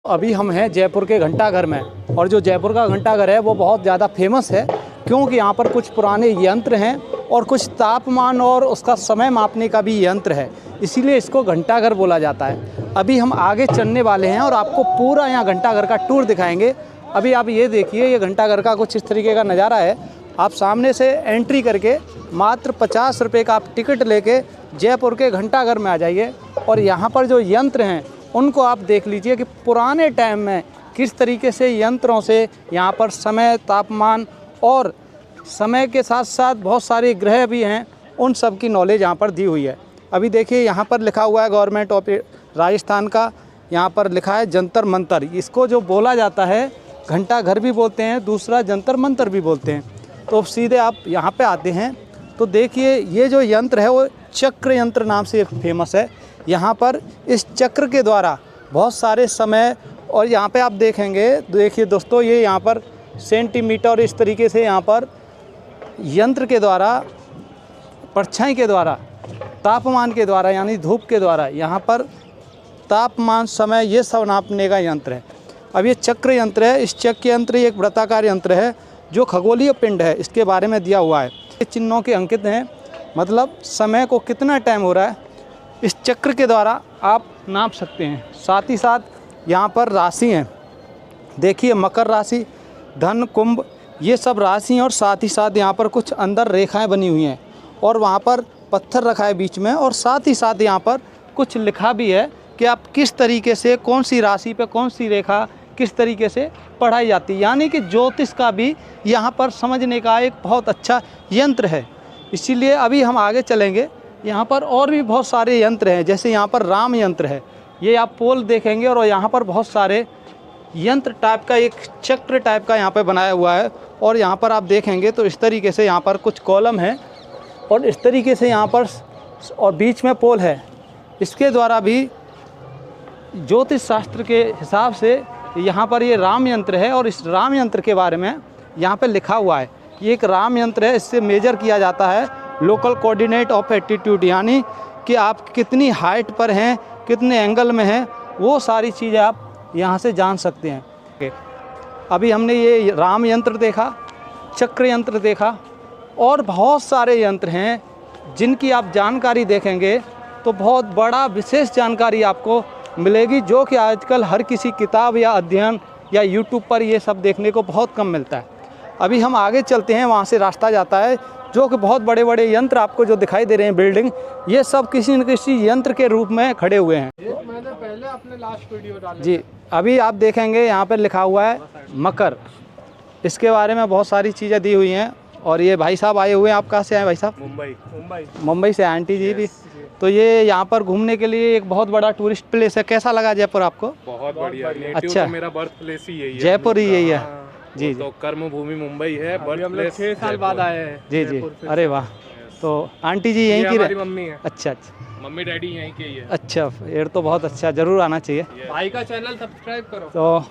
अभी हम हैं जयपुर के घंटाघर में, और जो जयपुर का घंटाघर है वो बहुत ज़्यादा फेमस है क्योंकि यहाँ पर कुछ पुराने यंत्र हैं और कुछ तापमान और उसका समय मापने का भी यंत्र है, इसीलिए इसको घंटाघर बोला जाता है। अभी हम आगे चलने वाले हैं और आपको पूरा यहाँ घंटाघर का टूर दिखाएंगे। अभी आप ये देखिए, ये घंटाघर का कुछ इस तरीके का नज़ारा है। आप सामने से एंट्री करके मात्र 50 रुपये का आप टिकट लेके जयपुर के घंटाघर में आ जाइए और यहाँ पर जो यंत्र हैं उनको आप देख लीजिए कि पुराने टाइम में किस तरीके से यंत्रों से यहाँ पर समय, तापमान और समय के साथ साथ बहुत सारे ग्रह भी हैं, उन सब की नॉलेज यहाँ पर दी हुई है। अभी देखिए यहाँ पर लिखा हुआ है गवर्नमेंट ऑफ राजस्थान का, यहाँ पर लिखा है जंतर मंतर। इसको जो बोला जाता है घंटाघर भी बोलते हैं, दूसरा जंतर मंतर भी बोलते हैं। तो सीधे आप यहाँ पे आते हैं तो देखिए ये जो यंत्र है वो चक्र यंत्र नाम से फेमस है। यहाँ पर इस चक्र के द्वारा बहुत सारे समय, और यहाँ पे आप देखेंगे, देखिए दोस्तों, ये यहाँ पर सेंटीमीटर इस तरीके से यहाँ पर यंत्र के द्वारा, परछाई के द्वारा, तापमान के द्वारा यानी धूप के द्वारा यहाँ पर तापमान, समय, ये सब नापने का यंत्र है। अब ये चक्र यंत्र है। इस चक्र यंत्र एक वृत्ताकार यंत्र है जो खगोलीय पिंड है, इसके बारे में दिया हुआ है। ये चिन्हों के अंकित हैं, मतलब समय को कितना टाइम हो रहा है इस चक्र के द्वारा आप नाप सकते हैं। साथ ही साथ यहाँ पर राशि हैं, देखिए मकर राशि, धन, कुंभ, ये सब राशि हैं। और साथ ही साथ यहाँ पर कुछ अंदर रेखाएं बनी हुई हैं और वहाँ पर पत्थर रखा है बीच में, और साथ ही साथ यहाँ पर कुछ लिखा भी है कि आप किस तरीके से कौन सी राशि पे कौन सी रेखा किस तरीके से पढ़ाई जाती है। यानी कि ज्योतिष का भी यहाँ पर समझने का एक बहुत अच्छा यंत्र है। इसीलिए अभी हम आगे चलेंगे। यहाँ पर और भी बहुत सारे यंत्र हैं, जैसे यहाँ पर राम यंत्र है, ये आप पोल देखेंगे और यहाँ पर बहुत सारे यंत्र टाइप का एक चक्र टाइप का यहाँ पर बनाया हुआ है। और यहाँ पर आप देखेंगे तो इस तरीके से यहाँ पर कुछ कॉलम है और इस तरीके से यहाँ पर, और बीच में पोल है। इसके द्वारा भी ज्योतिष शास्त्र के हिसाब से यहाँ पर ये राम यंत्र है। और इस राम यंत्र के बारे में यहाँ पे लिखा हुआ है, ये एक राम यंत्र है, इससे मेजर किया जाता है लोकल कोऑर्डिनेट ऑफ एटीट्यूड, यानी कि आप कितनी हाइट पर हैं, कितने एंगल में हैं, वो सारी चीज़ें आप यहाँ से जान सकते हैं। अभी हमने ये राम यंत्र देखा, चक्र यंत्र देखा, और बहुत सारे यंत्र हैं जिनकी आप जानकारी देखेंगे तो बहुत बड़ा विशेष जानकारी आपको मिलेगी, जो कि आजकल हर किसी किताब या अध्ययन या यूट्यूब पर ये सब देखने को बहुत कम मिलता है। अभी हम आगे चलते हैं, वहाँ से रास्ता जाता है, जो कि बहुत बड़े बड़े यंत्र आपको जो दिखाई दे रहे हैं, बिल्डिंग, ये सब किसी न किसी यंत्र के रूप में खड़े हुए हैं। मैंने पहले अपने लास्ट वीडियो डाली जी, अभी आप देखेंगे यहाँ पर लिखा हुआ है मकर, इसके बारे में बहुत सारी चीज़ें दी हुई हैं। और ये भाई साहब आए हुए हैं, आप कहाँ से आए भाई साहब? मुंबई से। आंटी जी भी। तो ये यहाँ पर घूमने के लिए एक बहुत बड़ा टूरिस्ट प्लेस है। कैसा लगा जयपुर आपको? बहुत बढ़िया। अच्छा, तो मेरा बर्थ प्लेस ही यही है, जयपुर ही यही है। जी तो कर्म भूमि मुंबई है, बर्थ प्लेस 6 साल बाद आए हैं। जी जी, अरे वाह। तो आंटी जी यहीं की हमारी मम्मी है। अच्छा अच्छा, मम्मी डैडी यहीं के ही है। अच्छा, फिर तो बहुत अच्छा, ज़रूर आना चाहिए। भाई का चैनल सब्सक्राइब करो। तो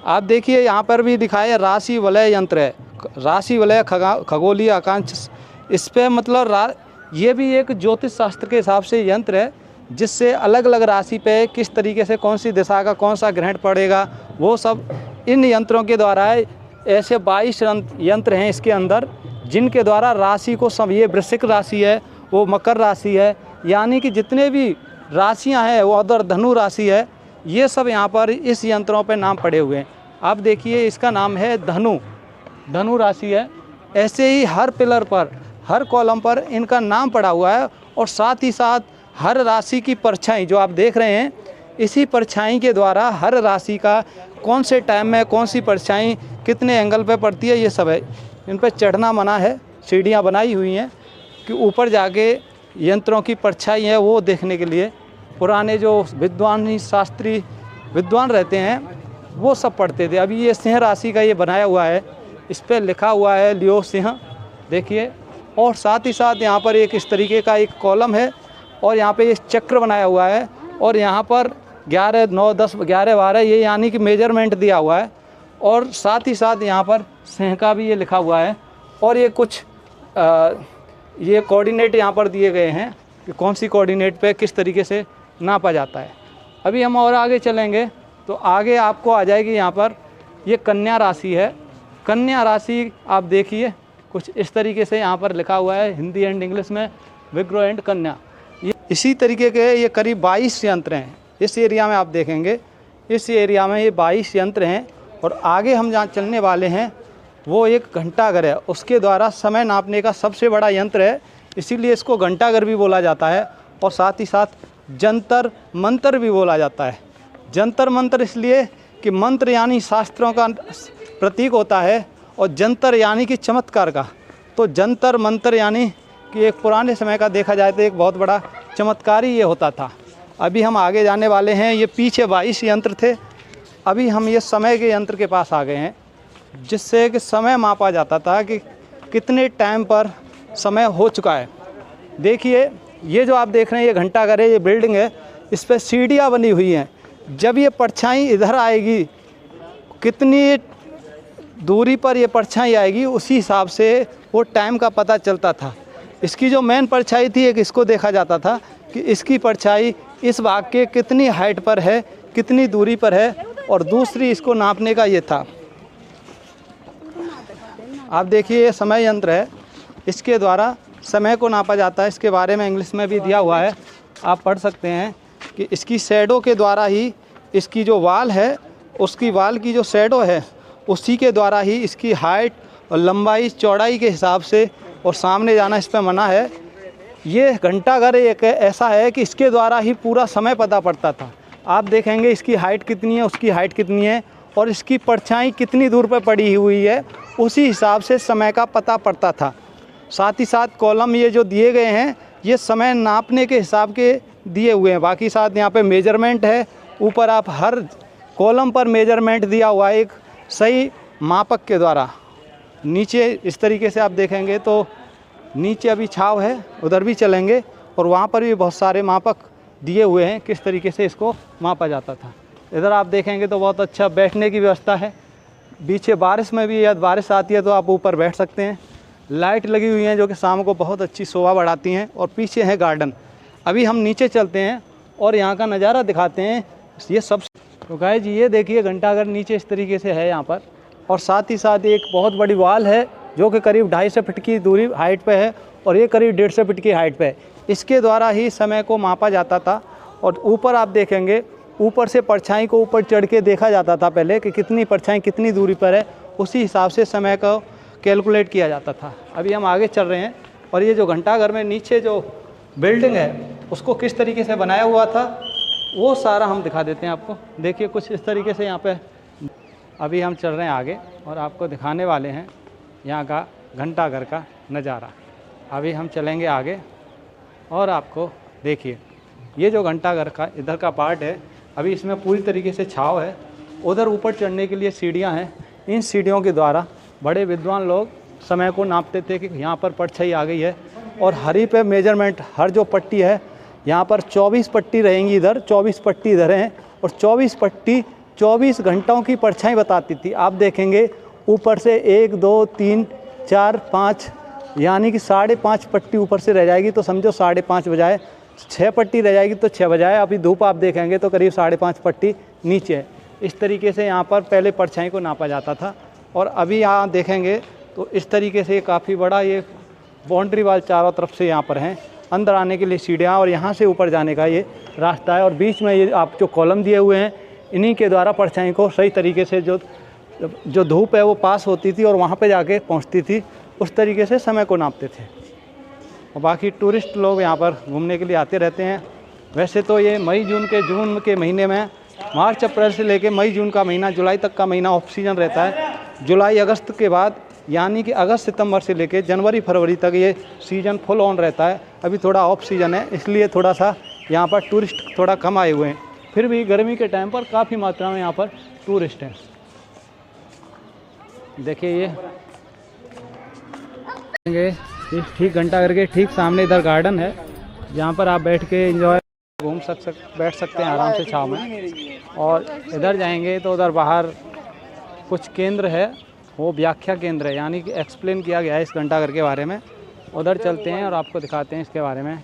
आप देखिए यहाँ पर भी दिखाया राशि वलय यंत्र है, राशि वलय खगोलीय आकांक्ष। इस पर मतलब ये भी एक ज्योतिष शास्त्र के हिसाब से यंत्र है, जिससे अलग अलग राशि पे किस तरीके से कौन सी दिशा का कौन सा ग्रहण पड़ेगा, वो सब इन यंत्रों के द्वारा है। ऐसे 22 यंत्र हैं इसके अंदर, जिनके द्वारा राशि को सब, ये वृश्चिक राशि है, वो मकर राशि है, यानी कि जितने भी राशियाँ हैं वो अदर धनु राशि है, ये सब यहाँ पर इस यंत्रों पे नाम पड़े हुए हैं। आप देखिए इसका नाम है धनु राशि है। ऐसे ही हर पिलर पर, हर कॉलम पर इनका नाम पड़ा हुआ है। और साथ ही साथ हर राशि की परछाई जो आप देख रहे हैं, इसी परछाई के द्वारा हर राशि का कौन से टाइम में कौन सी परछाई कितने एंगल पे पड़ती है, ये सब है। इन पर चढ़ना मना है, सीढ़ियाँ बनाई हुई हैं कि ऊपर जाके यंत्रों की परछाई है वो देखने के लिए। पुराने जो शास्त्री विद्वान रहते हैं वो सब पढ़ते थे। अभी ये सिंह राशि का ये बनाया हुआ है, इस पर लिखा हुआ है लियो सिंह, देखिए। और साथ ही साथ यहाँ पर एक इस तरीके का एक कॉलम है और यहाँ पे ये चक्र बनाया हुआ है। और यहाँ पर 11, 9, 10, 11, 12 ये यानी कि मेजरमेंट दिया हुआ है। और साथ ही साथ यहाँ पर सिंह का भी ये लिखा हुआ है। और ये कुछ ये कोऑर्डिनेट यहाँ पर दिए गए हैं कि कौन सी कोऑर्डिनेट पे किस तरीके से नापा जाता है। अभी हम और आगे चलेंगे तो आगे आपको आ जाएगी यहाँ पर ये कन्या राशि है। कन्या राशि आप देखिए कुछ इस तरीके से यहाँ पर लिखा हुआ है हिंदी एंड इंग्लिश में, विग्रह एंड कन्या। ये इसी तरीके के ये करीब 22 यंत्र हैं इस एरिया में। आप देखेंगे इस एरिया में ये 22 यंत्र हैं। और आगे हम जहाँ चलने वाले हैं वो एक घंटाघर है, उसके द्वारा समय नापने का सबसे बड़ा यंत्र है, इसीलिए इसको घंटाघर भी बोला जाता है। और साथ ही साथ जंतर मंतर भी बोला जाता है। जंतर मंतर इसलिए कि मंत्र यानी शास्त्रों का प्रतीक होता है और जंतर यानी कि चमत्कार का। तो जंतर मंतर यानी कि एक पुराने समय का देखा जाए तो एक बहुत बड़ा चमत्कार ही ये होता था। अभी हम आगे जाने वाले हैं। ये पीछे 22 यंत्र थे, अभी हम ये समय के यंत्र के पास आ गए हैं, जिससे कि समय मापा जाता था कि कितने टाइम पर समय हो चुका है। देखिए ये जो आप देख रहे हैं ये घंटाघर है, ये बिल्डिंग है, इस पर सीढ़ियाँ बनी हुई हैं। जब ये परछाई इधर आएगी, कितनी दूरी पर ये परछाई आएगी, उसी हिसाब से वो टाइम का पता चलता था। इसकी जो मेन परछाई थी एक इसको देखा जाता था कि इसकी परछाई इस भाग के कितनी हाइट पर है, कितनी दूरी पर है, और दूसरी इसको नापने का ये था। आप देखिए ये समय यंत्र है, इसके द्वारा समय को नापा जाता है। इसके बारे में इंग्लिश में भी दिया हुआ है, आप पढ़ सकते हैं कि इसकी शैडो के द्वारा ही इसकी जो वाल है, उसकी वाल की जो शैडो है उसी के द्वारा ही इसकी हाइट और लंबाई चौड़ाई के हिसाब से, और सामने जाना इस पर मना है। ये घंटाघर एक ऐसा है कि इसके द्वारा ही पूरा समय पता पड़ता था। आप देखेंगे इसकी हाइट कितनी है, उसकी हाइट कितनी है, और इसकी परछाई कितनी दूर पर पड़ी हुई है, उसी हिसाब से समय का पता पड़ता था। साथ ही साथ कॉलम ये जो दिए गए हैं ये समय नापने के हिसाब के दिए हुए हैं। बाकी साथ यहाँ पे मेजरमेंट है, ऊपर आप हर कॉलम पर मेजरमेंट दिया हुआ है एक सही मापक के द्वारा। नीचे इस तरीके से आप देखेंगे तो नीचे अभी छाव है, उधर भी चलेंगे और वहाँ पर भी बहुत सारे मापक दिए हुए हैं किस तरीके से इसको मापा जाता था। इधर आप देखेंगे तो बहुत अच्छा बैठने की व्यवस्था है। पीछे बारिश में भी यदि बारिश आती है तो आप ऊपर बैठ सकते हैं। लाइट लगी हुई हैं जो कि शाम को बहुत अच्छी शोभा बढ़ाती हैं, और पीछे है गार्डन। अभी हम नीचे चलते हैं और यहाँ का नज़ारा दिखाते हैं। ये सब तो गाइस ये देखिए घंटाघर नीचे इस तरीके से है यहाँ पर, और साथ ही साथ एक बहुत बड़ी वॉल है जो कि करीब 250 फीट की दूरी हाइट पे है, और ये करीब 150 फीट की हाइट पे है। इसके द्वारा ही समय को मापा जाता था। और ऊपर आप देखेंगे, ऊपर से परछाई को ऊपर चढ़ के देखा जाता था पहले कि कितनी परछाई कितनी दूरी पर है, उसी हिसाब से समय को कैलकुलेट किया जाता था। अभी हम आगे चल रहे हैं, और ये जो घंटाघर में नीचे जो बिल्डिंग है उसको किस तरीके से बनाया हुआ था वो सारा हम दिखा देते हैं आपको। देखिए कुछ इस तरीके से यहाँ पे अभी हम चल रहे हैं आगे, और आपको दिखाने वाले हैं यहाँ का घंटाघर का नज़ारा। अभी हम चलेंगे आगे और आपको देखिए ये जो घंटाघर का इधर का पार्ट है, अभी इसमें पूरी तरीके से छाव है। उधर ऊपर चढ़ने के लिए सीढ़ियाँ हैं। इन सीढ़ियों के द्वारा बड़े विद्वान लोग समय को नापते थे कि यहाँ पर परछाई आ गई है, और हरी पे मेजरमेंट हर जो पट्टी है यहाँ पर 24 पट्टी रहेंगी, इधर 24 पट्टी इधर हैं, और 24 पट्टी 24 घंटों की परछाई बताती थी। आप देखेंगे ऊपर से 1 2 3 4 5 यानी कि 5.5 पट्टी ऊपर से रह जाएगी, तो समझो 5.5 बजाए 6 पट्टी रह जाएगी तो 6 बजाए। अभी धूप आप देखेंगे तो करीब 5.5 पट्टी नीचे है। इस तरीके से यहाँ पर पहले परछाई को नापा जाता था। और अभी यहाँ देखेंगे तो इस तरीके से काफ़ी बड़ा ये बाउंड्री वाल चारों तरफ से यहाँ पर हैं। अंदर आने के लिए सीढ़ियाँ, और यहाँ से ऊपर जाने का ये रास्ता है। और बीच में ये आप जो कॉलम दिए हुए हैं, इन्हीं के द्वारा परछाई को सही तरीके से जो धूप है वो पास होती थी और वहाँ पे जाके पहुँचती थी, उस तरीके से समय को नापते थे। और बाकी टूरिस्ट लोग यहाँ पर घूमने के लिए आते रहते हैं। वैसे तो ये जून के महीने में मार्च अप्रैल से लेके मई जून का महीना, जुलाई तक का महीना ऑफ सीजन रहता है। जुलाई अगस्त के बाद यानी कि अगस्त सितंबर से लेके जनवरी फरवरी तक ये सीज़न फुल ऑन रहता है। अभी थोड़ा ऑफ सीजन है, इसलिए थोड़ा सा यहाँ पर टूरिस्ट थोड़ा कम आए हुए हैं। फिर भी गर्मी के टाइम पर काफ़ी मात्रा में यहाँ पर टूरिस्ट हैं। देखिए ये ठीक घंटाघर के ठीक सामने इधर गार्डन है, जहाँ पर आप बैठ के एंजॉय बैठ सकते हैं आराम से छाँव में। और इधर जाएंगे तो उधर बाहर कुछ केंद्र है, वो व्याख्या केंद्र है, यानी कि एक्सप्लेन किया गया है इस घंटाघर के बारे में। उधर चलते हैं और आपको दिखाते हैं इसके बारे में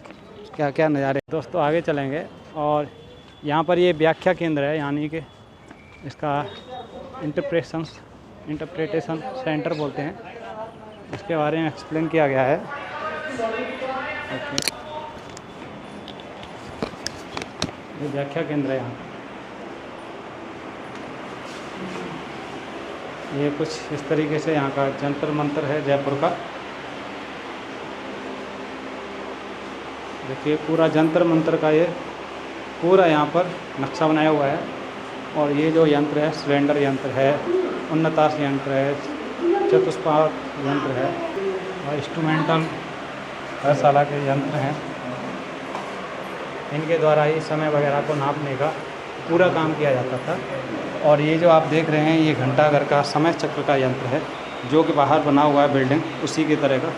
क्या क्या नज़ारे। दोस्तों आगे चलेंगे और यहाँ पर ये व्याख्या केंद्र है, यानी कि इसका इंटरप्रिटेशन सेंटर बोलते हैं, इसके बारे में एक्सप्लेन किया गया है। ओके, ये व्याख्या केंद्र है यहाँ। ये कुछ इस तरीके से यहाँ का जंतर मंतर है जयपुर का। देखिए पूरा जंतर मंतर का ये पूरा यहाँ पर नक्शा बनाया हुआ है। और ये जो यंत्र है सिलेंडर यंत्र है, उन्नतास यंत्र है, चतुष्पाद यंत्र है और इंस्ट्रूमेंटल शाला के यंत्र हैं। इनके द्वारा ही समय वगैरह को नापने का पूरा काम किया जाता था। और ये जो आप देख रहे हैं ये घंटाघर का समय चक्र का यंत्र है, जो कि बाहर बना हुआ है बिल्डिंग उसी की तरह का।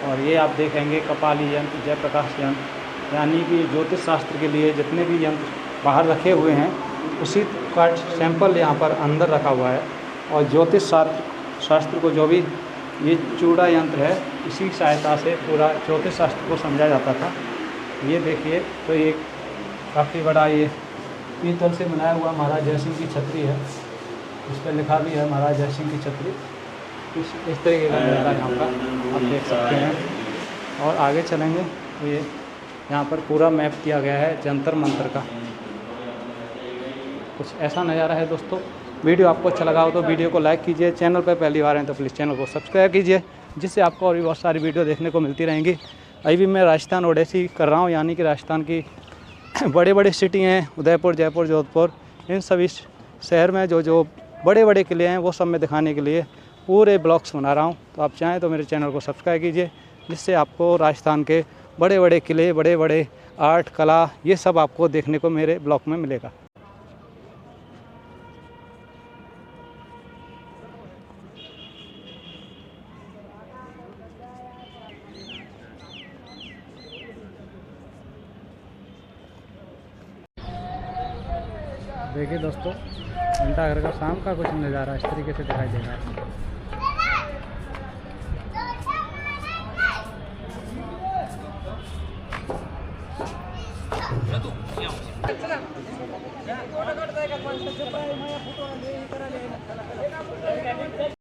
और ये आप देखेंगे कपाली यंत्र, जयप्रकाश यंत्र, यानी कि ज्योतिष शास्त्र के लिए जितने भी यंत्र बाहर रखे हुए हैं उसी का सैंपल यहाँ पर अंदर रखा हुआ है। और ज्योतिष शास्त्र को जो भी ये चूड़ा यंत्र है इसी सहायता से पूरा ज्योतिष शास्त्र को समझा जाता था। ये देखिए तो ये काफ़ी बड़ा ये पीतल से बनाया हुआ महाराज जय सिंह की छतरी है, इस पर लिखा भी है महाराज जय सिंह की छतरी। इस तरीके का मिलता है यहाँ का, आप देख सकते हैं। और आगे चलेंगे तो ये यहाँ पर पूरा मैप किया गया है जंतर मंतर का। कुछ ऐसा नज़ारा है दोस्तों। वीडियो आपको अच्छा लगा हो तो वीडियो को लाइक कीजिए, चैनल पर पहली बार हैं तो प्लीज़ चैनल को सब्सक्राइब कीजिए, जिससे आपको और भी बहुत सारी वीडियो देखने को मिलती रहेंगी। अभी भी मैं राजस्थान ओडिसी कर रहा हूँ, यानी कि राजस्थान की बड़े बड़े सिटी हैं, उदयपुर, जयपुर, जोधपुर, इन सभी शहर में जो बड़े बड़े किले हैं वो सब मैं दिखाने के लिए पूरे ब्लॉग्स बना रहा हूँ। तो आप चाहें तो मेरे चैनल को सब्सक्राइब कीजिए, जिससे आपको राजस्थान के बड़े बड़े किले, बड़े बड़े आर्ट, कला, ये सब आपको देखने को मेरे ब्लॉग में मिलेगा। देखिए दोस्तों, घंटाघर का शाम का कुछ नज़ारा इस तरीके से दिखाई देगा।